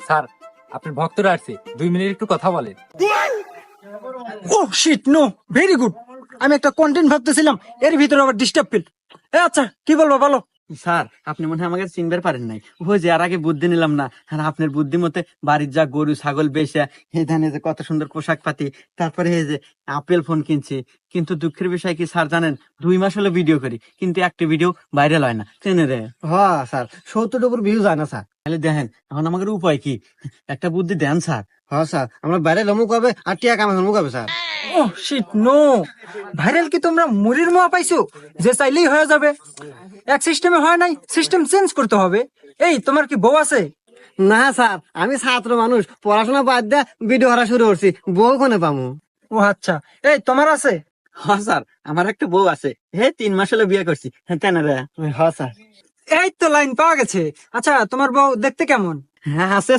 Sir আপনার ভক্তরা আসছে, 2 মিনিট একটু কথা বলেন। ও শিট, নো, ভেরি গুড। আমি একটা কন্টেন্ট ভাবতেছিলাম, এর ভিতরে আবার ডিস্টার্ব ফিল। আচ্ছা, কি বলবো বলো। স্যার আপনি মনে হয় আমাকে চিনবার পারেন নাই। ওই যে আর আগে বুদ্ধি নিলাম না, আর আপনার বুদ্ধি মতে বাড়ির যা গরু ছাগল বেচা, এই ধানে যে কত সুন্দর পোশাক পাতি, তারপরে এই যে আপেল ফোন কিনছি। কিন্তু দুঃখের বিষয় কি স্যার জানেন, 2 মাস হলো ভিডিও করি, কিন্তু একটা ভিডিও ভাইরাল হয় না। চেনে রে? হ্যাঁ স্যার, 70 উপর ভিউ যায় না স্যার। তাহলে দেখেন এখন আমাদের উপায় কি, একটা বুদ্ধি দেন স্যার। হ্যাঁ স্যার, আমরা বাইরে লমুক হবে আর টিয়া কামে লমুক হবে স্যার। ও শিট, নো। ভাইরাল কি তোমরা মুড়ির মোয়া পাইছো যে চাইলেই হয়ে যাবে? এক সিস্টেমে হয় নাই, সিস্টেম চেঞ্জ করতে হবে। এই, তোমার কি বউ আছে? না স্যার, আমি ছাত্র মানুষ, পড়াশোনা বাদ দিয়ে ভিডিও করা শুরু করছি, বউ কোনে পামু? ও আচ্ছা, এই তোমার আছে? হ্যাঁ স্যার, আমার একটা বউ আছে, 3 মাস হলো বিয়ে করছি। তেনে রে? হ্যাঁ স্যার। এই তো লাইন পাওয়া গেছে। আচ্ছা, তোমার বউ দেখতে কেমন? হ্যাঁ আছে।